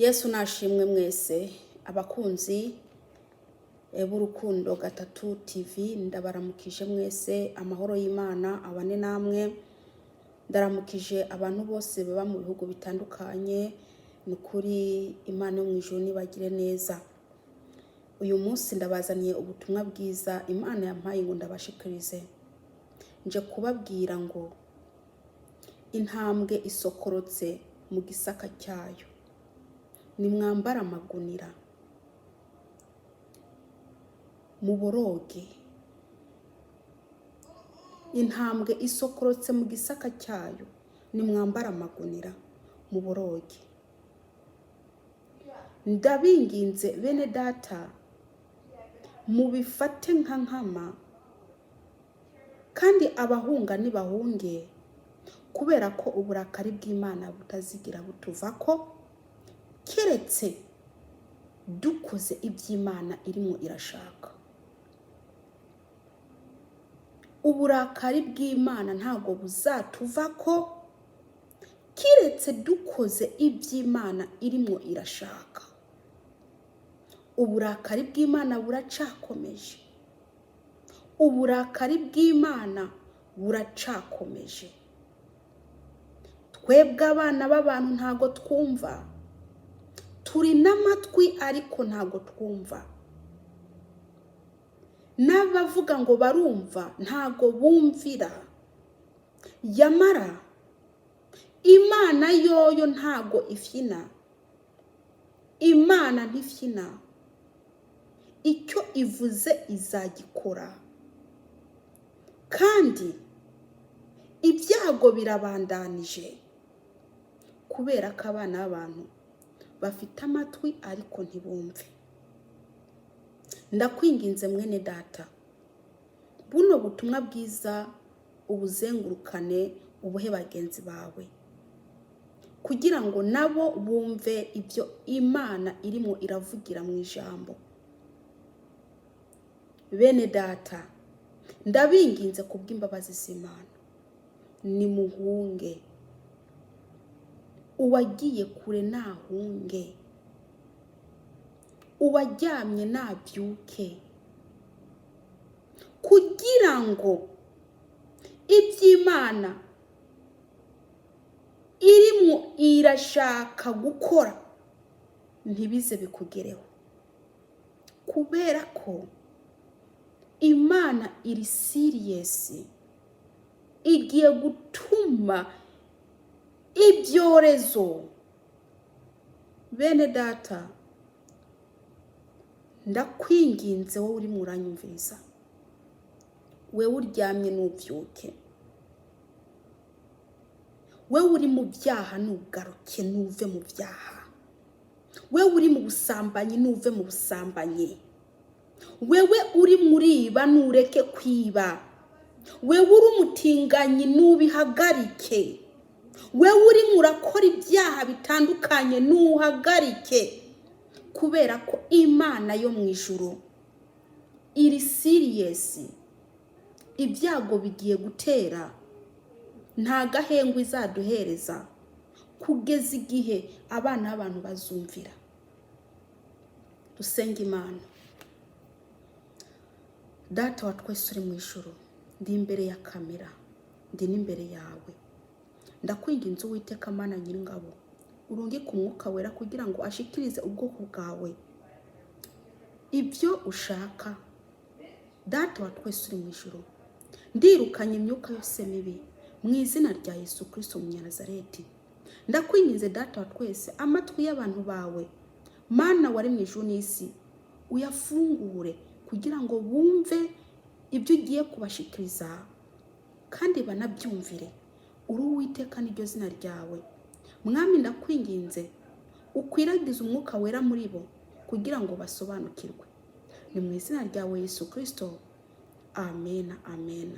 Yesu nashimwe mwese abakunzi b'urukundo gatatu TV, ndabaramukije mwese, amahoro y'Imana abane namwe. Ndaramukije abantu bose baba mu bihugu bitandukanye, ni kuri Imana yo mu ijuru nibagire neza. Uyu munsi ndabazaniye ubutumwa bwiza Imana yampaye ngo ndabashikirize. Nje kubabwira ngo intambwe isokorotse mu gisaka cyayo, ni mwambara amagunira muboroge. Intambwe isokorotse mu gisaka cyayo, ni mwambara amagunira muboroge. Ndabinginze bene data, mubifate nka nkama, kandi abahunga nibahunge, kubera ko uburakari bw'Imana butazigira butuvako, keretse dukoze iby'Imana irimo irashaka. Uburakari bw'Imana ntago buzatuvako, keretse dukoze iby'Imana irimo irashaka. Uburakari bw'Imana buracakomeje. Uburakari bw'Imana buracakomeje. Twebwe abana b'abantu ntago twumva, turi n'amatwi ariko ntago twumva. N'abavuga ngo barumva ntago bumvira. Yamara Imana yoyo ntago ifyina. Imana ntifyina. Icyo ivuze izagikora. Kandi ibyago birabandanije, kubera ko abana b'abantu bafite amatwi ariko ntibumve. Ndakwinginze mwene data, buno butumwa bwiza ubuzengurukane, ubuhe bagenzi bawe, kugira ngo nabo bumve ibyo Imana irimo iravugira mu ijambo. Bene data, ndabinginze kubw'imbabazi z'Imana, nimuhunge. Uwagiye kure nahunge, uwaryamye nabyuke, kugira ngo iby'Imana irimo irashaka gukora ntibize bikugereho, kubera ko Imana iri serious. Igiye gutuma ibyorezo. Bene data, ndakwinginze wowe uri muranyumviriza, wewe uryamye nubyuke, wewe uri mu byaha nugaruke nuve mu byaha, wewe uri mu busambanyi nuve mu busambanyi, wewe uri muriba nureke kwiba, wewe uri umutinganyi nubihagarike, wewe uri murakora ibyaha bitandukanye nuhagarike, kubera ko Imana yo mu ijuru iri serious. Ibyago bigiye gutera, nta gahengwe izaduhereza, kugeza igihe abana b'abantu bazumvira. Dusenge Imana. Data wa twese uri mu ijuru, ndi imbere ya kamera, ndi n'imbere yawe. Ndakwinginze Uwiteka Mana Nyir'ingabo, urunge ku Mwuka Wera kugira ngo ashikirize ubwoko bwawe ibyo ushaka. Data wa twese uri mu ijuru, ndirukanye imyuka yose mibi mu izina rya Yesu Kristo Umunyanazareti. Ndakwinginze Data wa twese, amatwi y'abantu bawe Mana wari mu ijuru n'isi, uyafungure kugira ngo bumve ibyo ugiye kubashikiriza, kandi banabyumvire. Uri Uwiteka niryo zina ryawe. Mwami, ndakwinginze ukwiragize Umwuka Wera muri bo kugira ngo basobanukirwe. Ni mu izina ryawe Yesu Kristo. Amen, amen.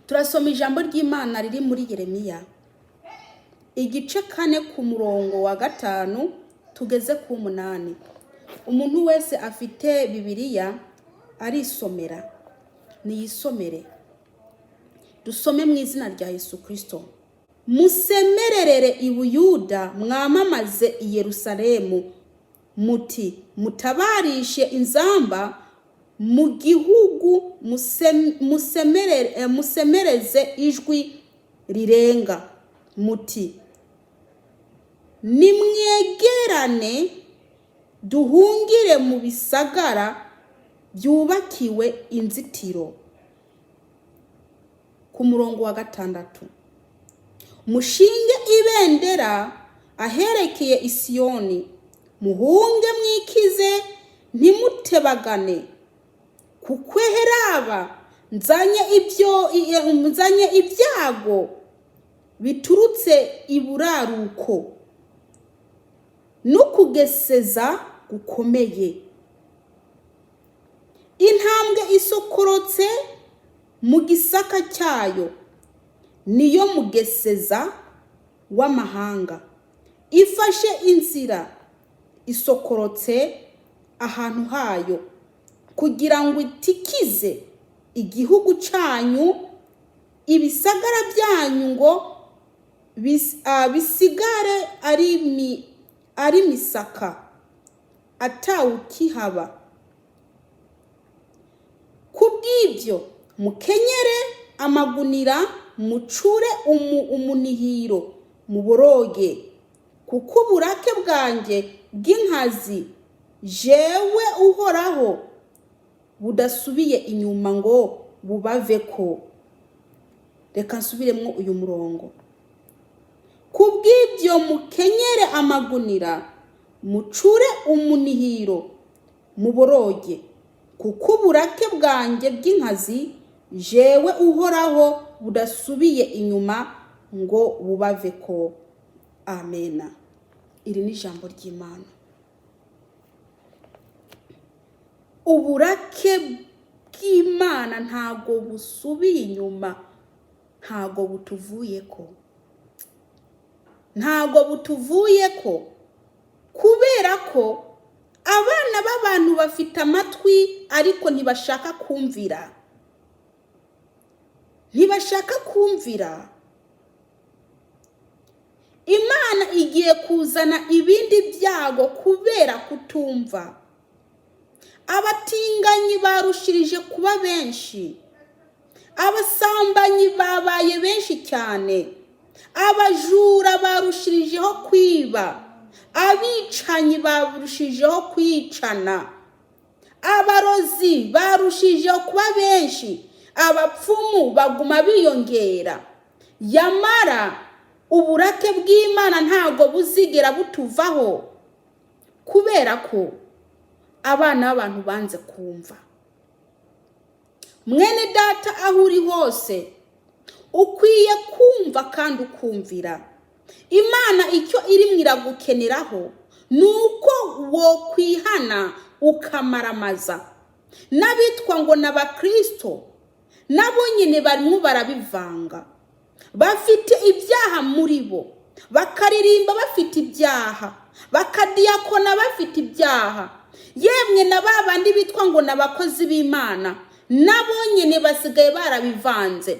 Turasoma ijambo ry'Imana riri muri Yeremiya igice 4 ku murongo wa 5 tugeze ku 8. Umuntu wese afite Bibiliya arisomera, niyisomere. Dusome mu izina rya Yesu Kristo. musemererere i Buyuda, mwamamaze i Yerusalemu, muti mutabarishe inzamba mu gihugu, musemereze ijwi rirenga, muti nimwegerane duhungire mu bisagara byubakiwe inzitiro. Ku murongo wa 6, mushinge ibendera aherekeye i Siyoni, muhunge mwikize ntimutebagane, kuko heraba nzanye ibyago biturutse iburaruko n'ukugeseza gukomeye. Intambwe isokorotse mu gisaka cyayo niyo mugeseza w'amahanga, ifashe inzira isokorotse ahantu hayo, kugira ngo itikize igihugu cyanyu, ibisagara byanyu ngo bisigare ari misaka atawukihaba. Kubw'ibyo mukenyere amagunira, mucure umunihiro muboroge, kuko uburake bwanjye bw'inkazi jewe Uhoraho budasubiye inyuma ngo bubaveko. Reka nsubiremo uyu murongo. Kubw'ibyo mukenyere amagunira, mucure umunihiro muboroge, kuko uburake bwanjye bw'inkazi jewe Uhoraho budasubiye inyuma ngo bubaveko. Amena. Iri ni ijambo ry'Imana. Uburake bw'Imana ntago busubiye inyuma, ntago butuvuyeko, kubera ko abana b'abantu bafite amatwi ariko ntibashaka kumvira. Imana igiye kuzana ibindi byago kubera kutumva. Abatinganyi barushirije kuba benshi, abasambanyi babaye benshi cyane, abajura barushirijeho kwiba, abicanyi barushijeho kwicana, abarozi barushijeho kuba benshi, abapfumu baguma biyongera. Yamara uburake bw'Imana ntago buzigera butuvaho, kubera ko abana b'abantu banze kumva. Mwene data aho uri hose ukwiye kumva kandi ukumvira. Imana icyo irimo iragukeneraho nuko wo kwihana ukamaramaza. N'abitwa ngo n'abakristo nabo nyine barimo barabivanga, bafite ibyaha muri bo, bakaririmba bafite ibyaha, bakadiyakona bafite ibyaha. Yemwe na babandi bitwa ngo n'abakozi b'Imana nabo nyine basigaye barabivanze.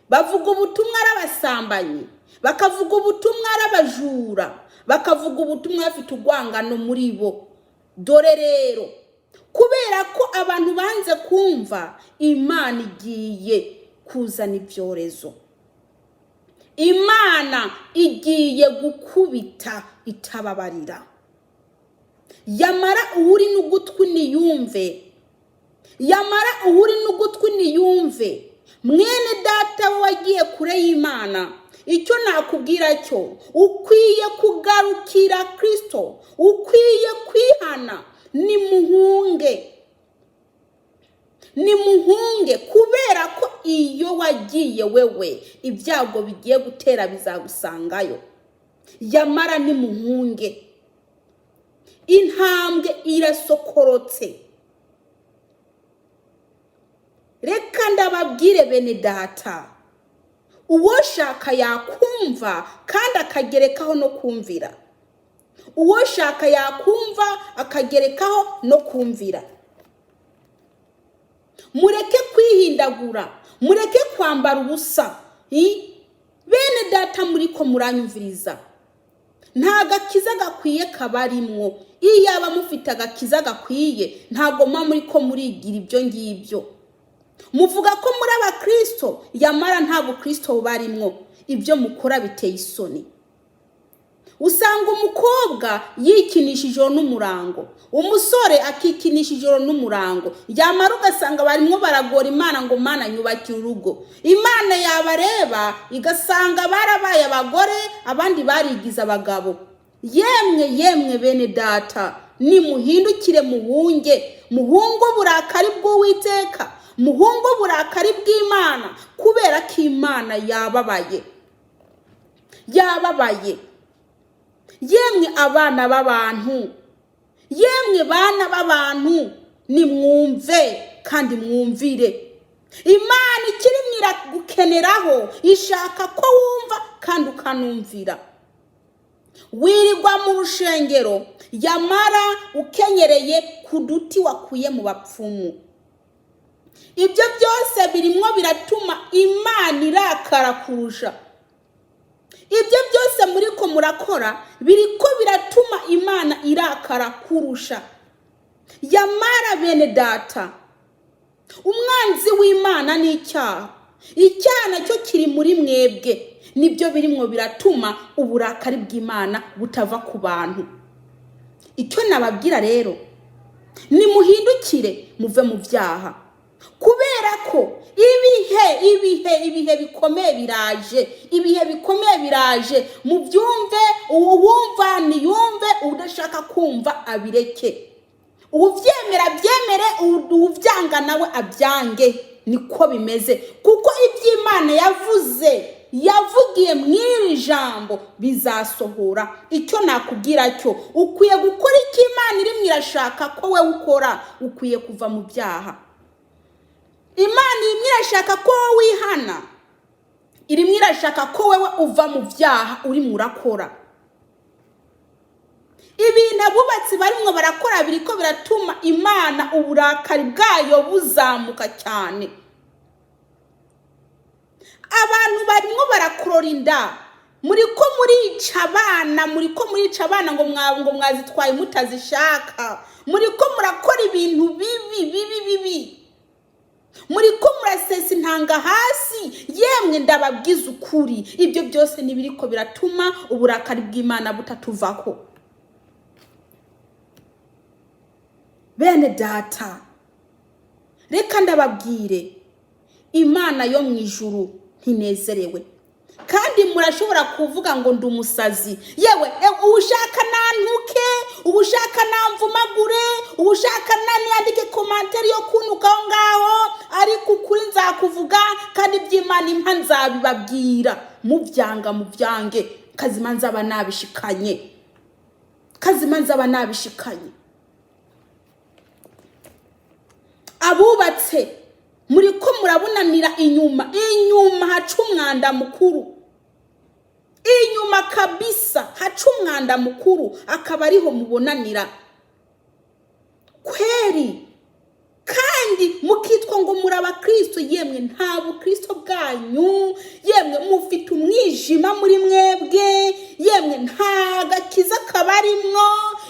Bavuga ubutumwa arabasambanyi, bakavuga ubutumwa arabajura, bakavuga ubutumwa bafite urwangano muri bo. Dore rero kubera ko abantu banze kumva, Imana igiye kuzana ibyorezo. Imana igiye gukubita itababarira. Yamara uri n'ugutwi niyumve. Mwene data wagiye kure y'Imana, icyo nakubwira cyo, ukwiye kugarukira Kristo, ukwiye kwihana. Nimuhunge kubera ko iyo wagiye wewe ibyago bigiye gutera bizagusangayo. Yamara nimuhunge. Intambwe irasokorotse. Reka ndababwire bene data, uwo shaka yakumva kandi akagerekaho no kumvira. Uwo shaka yakumva akagerekaho no kumvira. Mureke kwihindagura, mureke kwambara ubusa, bene data muri ko muranyumviriza, nta gakiza gakwiye kabarimwo. Iyo yaba mufite agakiza gakwiye ntago muri ko murigira ibyo ngibyo. Muvuga ko muri abakristo yamara nta bukristo bubarimwo. Ibyo mukora biteye isoni. Usanga umukobwa yikinisha ijoro n'umurango, umusore akikinisha ijoro n'umurango, yamara ugasanga barimwo baragora Imana ngo Mana nyubakire urugo. Imana yabareba igasanga barabaye abagore, abandi barigiza abagabo. Yemwe bene data, nimuhindukire muhunge, muhunge uburakari bw'Uwiteka, muhunge uburakari bw'Imana, kubera ko Imana yababaye. Yemwe abana b'abantu, yemwe bana b'abantu, nimwumve kandi mwumvire. Imana ikiri iragukeneraho, ishaka ko wumva kandi ukanumvira. Wirirwa mu rushengero yamara ukenyereye ku duti wakuye mu bapfumu. Ibyo byose birimwo biratuma Imana irakara kurusha. Ibyo byose muri ko murakora biriko biratuma Imana irakara kurusha. Yamara bene data, umwanzi w'Imana ni icyaha. Icyaha nacyo kiri muri mwebwe, nibyo birimwo biratuma uburakari bw'Imana butava ku bantu. Icyo nababwira rero, nimuhindukire muve mu byaha, kubera ko ibihe bikomeye biraje. Mubyumve, uwumva niyumve, udashaka kumva abireke. Uvyemera byemere, uvyanga nawe abyange. Niko bimeze, kuko iby'Imana yavugiye mw'iri jambo bizasohora. Icyo nakubwira cyo, ukwiye gukora icyo Imana irimwe irashaka ko we ukora. Ukwiye kuva mu byaha. Imana irimwe irashaka ko wihana, irimwe irashaka ko wewe uva mu byaha urimo urakora. Ibintu abubatsi barimwo barakora biriko biratuma Imana uburakari bwayo buzamuka cyane. Abantu barimwo barakurora inda, muriko murica abana ngo mwazitwaye mutazishaka. Muriko murakora ibintu bibi. Muriko murasesa intanga hasi. Yemwe ndababwiza ukuri, ibyo byose nibiriko biratuma uburakari bw'Imana butatuvako. Bene data, reka ndababwire, Imana yo mu ijuru ntinezerewe. Kandi murashobora kuvuga ngo ndi umusazi. Yewe ubushaka nantuke, ubushaka namvumagure, ubushaka nandike commentaire yo kunuka ngaho, ariko ukuri nzakuvuga kandi iby'Imana impa nzabibabwira. Mubyange kazima nzaba nabishikanye. Abubatse muriko murabunanira inyuma haca umwanda mukuru. Inyuma kabisa haca umwanda mukuru, akaba ariho mubonanira kweri. Kandi mukitwa ngo muri abakristo, yemwe nta bukristo bwanyu. Yemwe mufite umwijima muri mwebwe. Yemwe nta gakiza kabarimwo.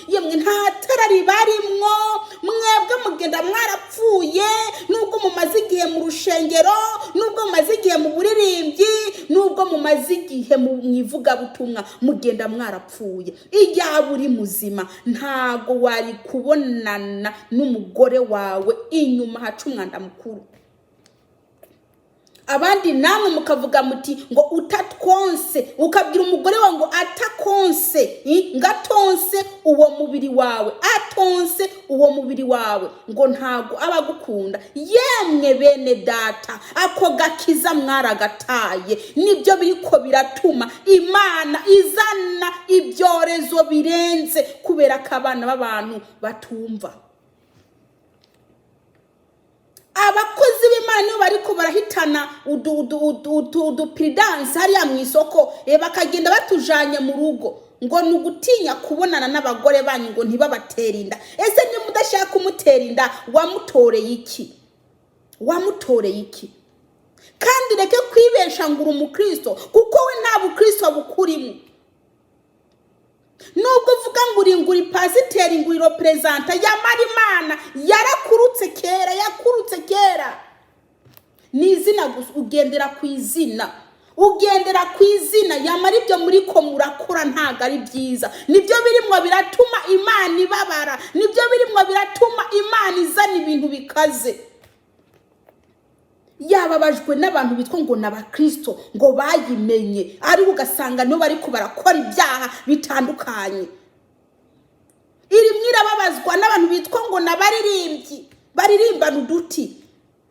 Yemwe nta tara ribarimwo. Mwebwe mugenda mwarapfuye, nubwo mumaze igihe mu rushengero, nubwo mumaze igihe mu buririmbyi, nubwo mumaze igihe mu ivugabutumwa, mugenda mwarapfuye. Iyaba uri muzima ntago wari kubonana n'umugore wawe inyuma haca umwanda mukuru. Abandi namwe mukavuga muti ngo utatwonse, ukabwira umugore wawe ngo atakonse, ngatonse uwo mubiri wawe, atonse uwo mubiri wawe, ngo ntago abagukunda. Yemwe bene data, ako gakiza mwaragataye. Nibyo biriko biratuma Imana izana ibyorezo birenze, kubera ko abana b'abantu batumva. Abakozi b'Imana nibo bariko barahitana udupiridansi hariya mu isoko, bakagenda batujanye mu rugo, ngo nugutinya kubonana n'abagore banyu ngo ntibabatera inda. Ese ni mudashaka kumutera inda, wamutoreye iki? kandi reke kwibesha ngo uri umukristo kuko we nta bukristo bukurimo. Nubwo uvuga ngo uri pasiteri ngo uri representa yamara Imana yarakurutse kera. Ni izina gusa, ugendera ku izina yamara ibyo muri ko murakora ntago ari byiza. Nibyo birimwo biratuma Imana ibabara, nibyo birimwo biratuma Imana izana ibintu bikaze. Yababajwe n'abantu bitwa ngo n'abakristo ngo bayimenye, ari ugasanga no bari ko barakora ibyaha bitandukanye. Iri mwirababazwa n'abantu bitwa ngo n'abaririmbyi, baririmbana uduti,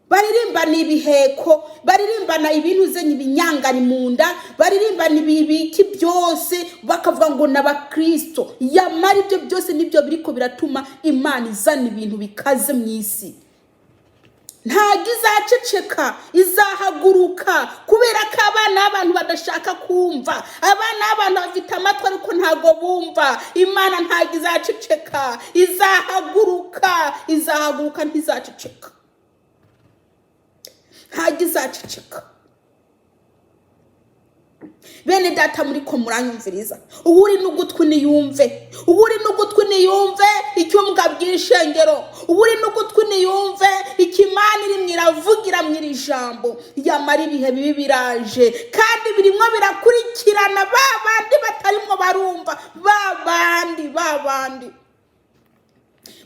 baririmbana ibiheko, baririmbana ibintu zenye ibinyangari mu nda, baririmbana ibiki byose, bakavuga ngo n'abakristo. Yamara ibyo byose nibyo biriko biratuma Imana izana ibintu bikaze mu isi. Ntago izaceceka, izahaguruka, kubera ko abana abantu badashaka kumva. Abana abantu bafite amatwi ariko ntago bumva. Imana ntago izaceceka, izahaguruka ntizaceceka. Ntago izaceceka. Bene data muri ko muranyumviriza, uri n'ugutwi niyumve, icyo mbwabwira ishengero, uri n'ugutwi niyumve ikimana iri mwiravugira mwiri jambo. Yamara ibihe bibi biraje kandi birimo birakurikirana babandi batarimwo barumva,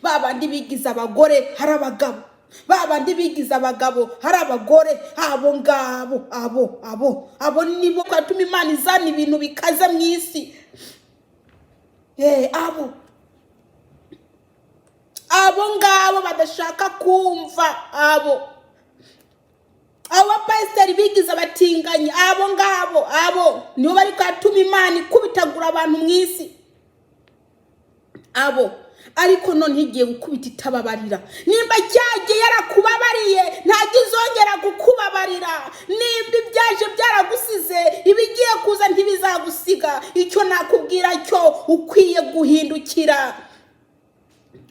babandi bigize abagore hari abagabo, babandi bigize abagabo hari abagore. Abo ngabo abo nibo kwatuma Imana izana ibintu bikaza mu isi. Abo ngabo badashaka kumva, abo pasiteri bigize abatinganyi, abo nibo bari kwatuma Imana ikubitagura abantu mu isi. Abo ariko none higiye gukubita itababarira. Nimba cyagiye yarakubabariye ntago izongera gukubabarira. Nimba ibyaje byaragusize ibigiye kuza ntibizagusiga. Icyo nakubwira cyo ukwiye guhindukira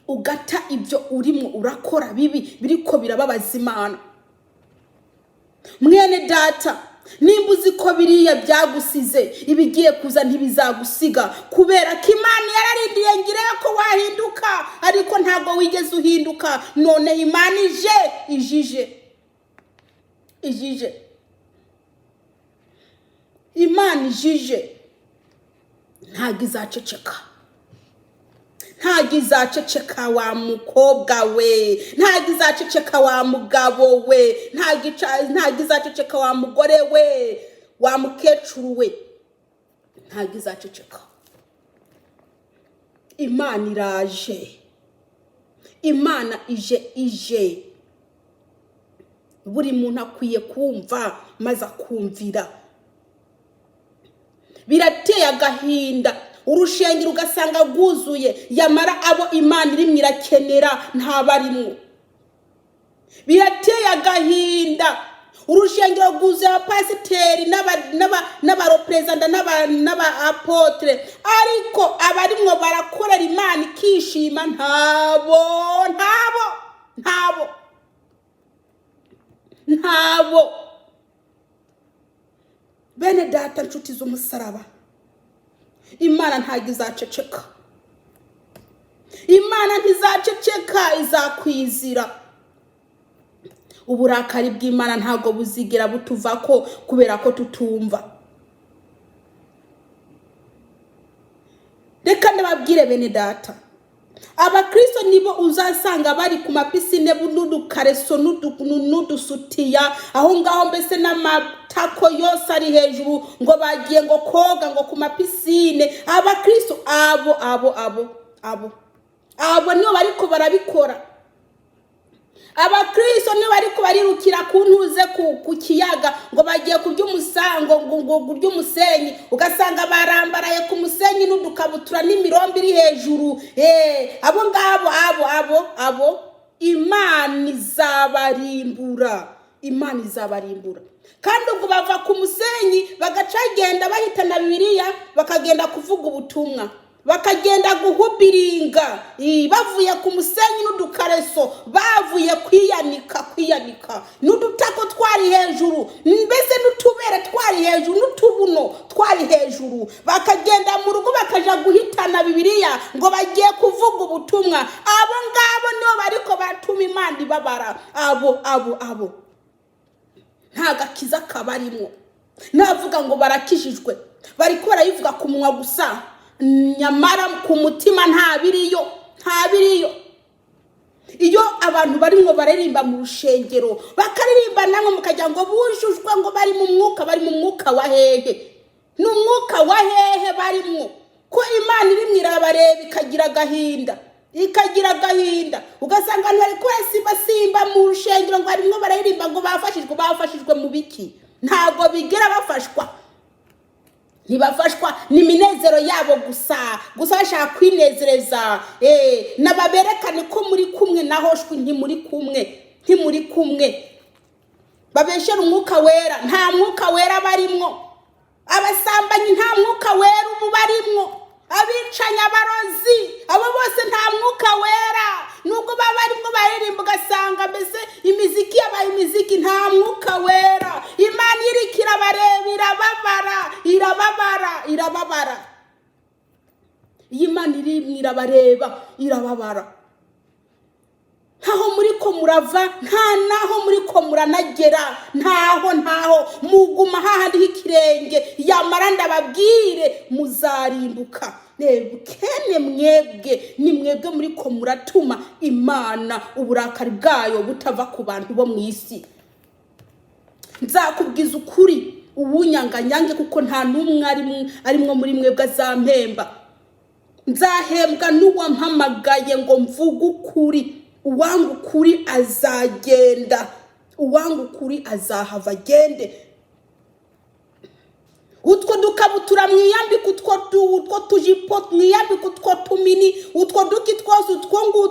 ugata ibyo urimo urakora bibi biriko birababaza Imana. Mwene data, nimba uzi ko biriya byagusize ibigiye kuza ntibizagusiga, kubera ko Imana yararindiye ngire ko wahinduka, ariko ntago wigeze uhinduka. None Imana Imana ijije ntago izaceceka wa mukobwa we, ntago izaceceka wa mugabo we, ntago izaceceka wa mugore we, wa mukecuru we, ntago izaceceka. Imana iraje, Imana ije. Buri muntu akwiye kumva maze akumvira. Birateye agahinda urushengero ugasanga rwuzuye, yamara abo Imana iri mwirakenera ntabarimo. Birateye agahinda urushengero rwuzuye abapasiteri n'abarepresenta n'aba-apotre, ariko abarimwo barakorera Imana ikishima ntabo. Bene data nshuti z'umusaraba, Imana ntago izaceceka. Imana ntizaceceka, izakwizira. Uburakari bw'Imana ntago buzigera butuvako kubera ko tutumva. Reka ndababwire bene data, abakristo nibo uzasanga bari ku mapisine n'udukareso n'udusutiya aho ngaho, mbese n'amatako yose ari hejuru, ngo bagiye ngo koga ngo ku mapisine. Abakristo abo nibo bariko barabikora. Abakristo nibo bariko barirukira kuntuze ku kiyaga ngo bagiye kurya umusango ngo kurya umusenyi, ugasanga barambaraye ku musenyi n'udukabutura n'imirombe iri hejuru. Abo ngabo abo Imana izabarimbura. Kandi ubwo bava ku musenyi bagacagenda bahitana Bibiliya bakagenda kuvuga ubutumwa. bakagenda guhubiringa bavuye ku musenyi n'udukareso, bavuye kwiyanika n'udutako twari hejuru, mbese n'utubere twari hejuru, n'utubuno twari hejuru, bakagenda mu rugo bakaja guhitana Bibiliya ngo bagiye kuvuga ubutumwa. Abo ngabo nibo bariko batuma Imana ibabara. Abo nta gakiza kabarimo. Navuga ngo barakijijwe, bariko barayivuga ku munwa gusa, nyamara ku mutima nta biriyo. Iyo abantu barimwo baririmba mu rushengero, bakaririmba namwe mukajya ngo bujujwe, ngo bari mu mwuka wa hehe? N'umwuka wa hehe barimwo? Ko Imana irimwo irabareba ikagira agahinda, ugasanga abantu bari simba mu rushengero ngo barimwo baririmba ngo bafashijwe mu biki? Ntago bigera bafashwa. Ntibafashwa n'iminezero yabo gusa bashaka kwinezereza. Nababerekane ko muri kumwe, naho shwi ntimuri kumwe. Babeshera umwuka wera, nta mwuka wera barimwo. Abasambanyi nta mwuka wera ubu barimwo. Abicanya, abarozi, abo bose nta mwuka wera. Nubwo baba barimwo baririmba ugasanga mbese imiziki yabaye imiziki, nta mwuka wera. Imana iriko irabareba, irababara. Imana irimwo irabareba, irababara. Ntaho muriko murava, nta naho muriko muranagera, ntaho muguma hahandi h'ikirenge. Yamara ndababwire muzarimbuka. Kene mwebwe, ni mwebwe muriko muratuma Imana uburakari bwayo butava ku bantu bo mw'isi. Nzakubwiza ukuri, ubunyanganyange, kuko nta n'umwe arimwo muri mwebwe azampemba. Nzahembwa n'uwampamagaye ngo mvuge ukuri. Uwanga ukuri azagenda, uwanga ukuri azahava agende. Utwo dukabutura mwiyambika, utwo tujipo mwiyambika, utwo tumini, utwo duki twose,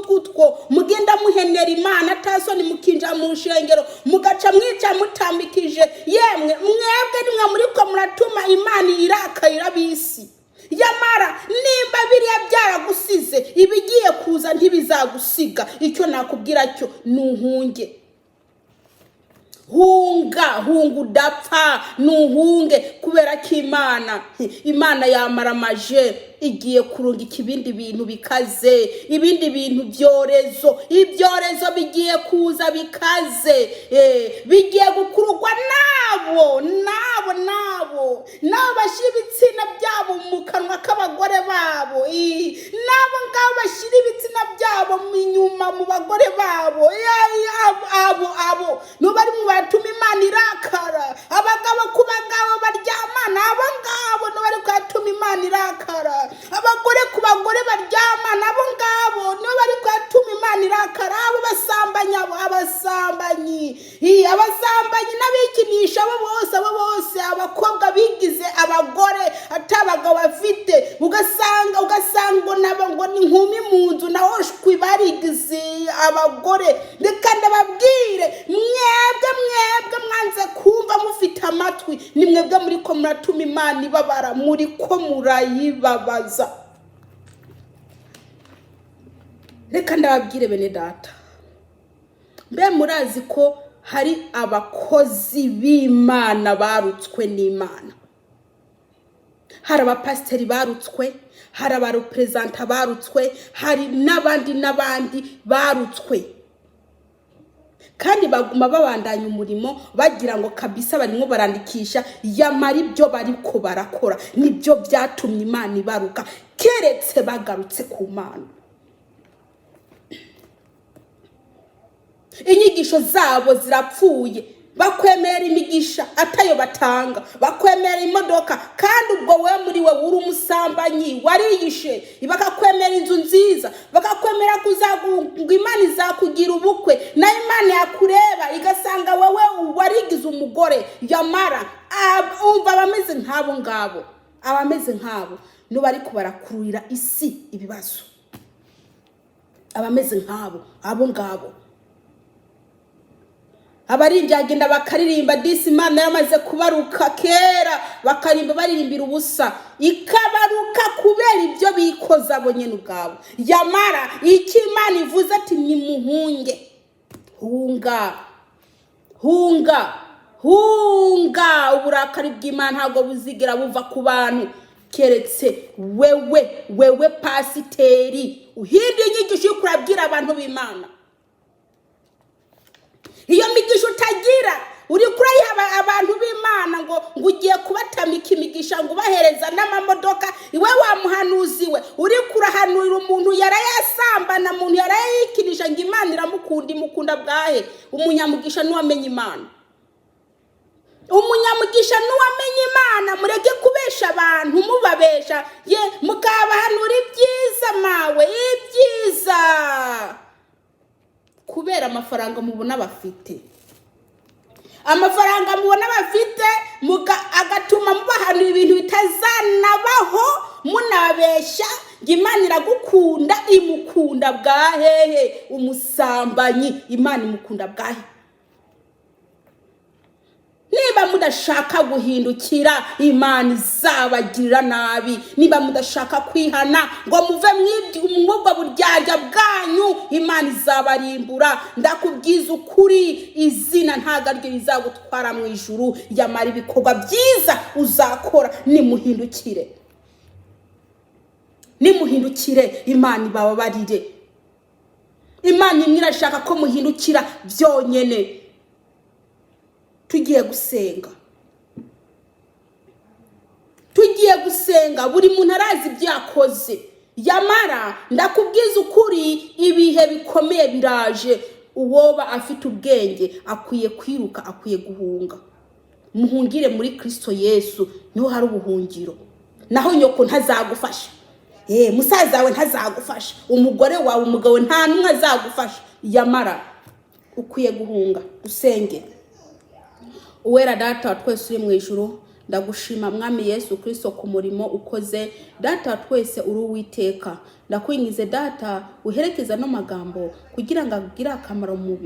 utwo mugenda muhenera Imana atasoni, mukinja mu rushengero mugaca mwica mutambikije. Yemwe mwebwe nimwe muriko muratuma Imana irakarira bisi. Yamara nimba biriya byaragusize, ibigiye kuza ntibizagusiga. Icyo nakubwira cyo nuhunge. Hunga udapfa, nuhunge, kubera ko Imana yamara amaje igiye kurunga ikibindi bintu bikaze, ibindi bintu ibyorezo bigiye kuza bikaze, bigiye gukurugwa nabo bashyira ibitsina byabo mu kanwa k'abagore babo, nabo ngabo bashyira ibitsina byabo inyuma mu bagore babo. Abo no bari mu batuma Imana irakara. Abagabo ku bagabo baryamana, abo ngabo no bari kwatuma Imana irakara. Abagore ku bagore baryamana, abo ngabo no bari kwatuma Imana irakara. Abo abasambanyi n'abikinisha, abo bose abakobwa bigize abagore atabagabo bafite, ugasanga ngo ni nkumi mu nzu, naho shwi barigize abagore. Reka ndababwire, mwebwe mwanze kumva mufite amatwi, ni mwebwe muriko muratuma Imana ibabara, muriko murayibabaza. Reka ndababwire bene data, mbe murazi ko hari abakozi b'Imana barutswe n'Imana? Hari abapasiteri barutswe, hari abarepresenta barutswe, hari n'abandi barutswe, kandi baguma babandanya umurimo bagira ngo kabisa barimo barandikisha. Yamara ibyo bariko barakora nibyo byatumye Imana ibaruka, keretse bagarutse ku Mana. Inyigisho zabo zirapfuye, bakwemera imigisha atayo batanga, bakwemera imodoka, kandi ubwo we muri we uri umusambanyi wariyishe. Bakakwemera inzu nziza, bakakwemera kuzagunga Imana izakugira ubukwe, na Imana yakureba igasanga wowe warigize umugore. Yamara umva abameze nk'abo no bari kubarakurira isi ibibazo. Abameze nk'abo, abo ngabo abaririmbyi bagenda bakaririmba disi Imana yamaze kubaruka kera, bakarimba baririmbira ubusa, ikabaruka kubera ibyo bikoza abo nyene ubwabo. Yamara icyo Imana ivuze ati nimuhunge, hunga uburakari bw'Imana ntabwo buzigera buva ku bantu, keretse wewe pasiteri uhinduye inyigisho yo kurabwira abantu b'Imana. Iyo migisha utagira uri kurayiha abantu b'Imana ngo ugiye kubatamika imigisha ngo ubahereza n'amamodoka, iwe wamuhanuziwe uri kurahanurira umuntu yarayasambana, umuntu yarayikinisha ngo Imana iramukunda, imukunda bwahe? Umunyamugisha n'uwamenye Imana, umunyamugisha n'uwamenye Imana. Mureke kubesha abantu mubabesha, ye mukabahanura ibyiza mawe, ibyiza kubera amafaranga mubona bafite, amafaranga mubona bafite agatuma mubahanura ibintu bitazanabaho, munabesha ngo Imana iragukunda, imukunda bwahehe? Umusambanyi Imana imukunda bwahe? Niba mudashaka guhindukira Imana izabagirira nabi, niba mudashaka kwihana ngo muve mwubwo buryarya bwanyu Imana izabarimbura. Ndakubwiza ukuri, izina ntago aryo rizagutwara mu ijuru, yamara ibikorwa byiza uzakora. Nimuhindukire Imana ibababarire. Imana imwe irashaka ko muhindukira byonyene. Tugiye gusenga, buri muntu arazi ibyakoze. Yamara ndakubwiza ukuri, ibihe bikomeye biraje. Uwoba afite ubwenge akwiye kwiruka, akwiye guhunga. Muhungire muri Kristo Yesu, niho hari ubuhungiro. Naho nyoko ntazagufasha, musaza wawe ntazagufasha, umugore wawe, umugabo nta numwe azagufasha. Yamara ukwiye guhunga, usenge. Uwera Data wa twese uri mu ijuru, ndagushima Mwami Yesu Kristo ku murimo ukoze. Data wa twese uri Uwiteka, ndakwingize Data uherekeza no magambo kugira ngo agire akamaro mu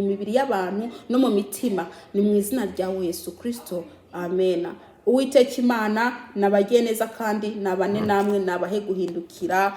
mibiri y'abantu no mu mitima. Ni mu izina rya Yesu Kristo, amen. Uwiteka Imana nabagiye neza kandi nabane namwe, nabahe guhindukira.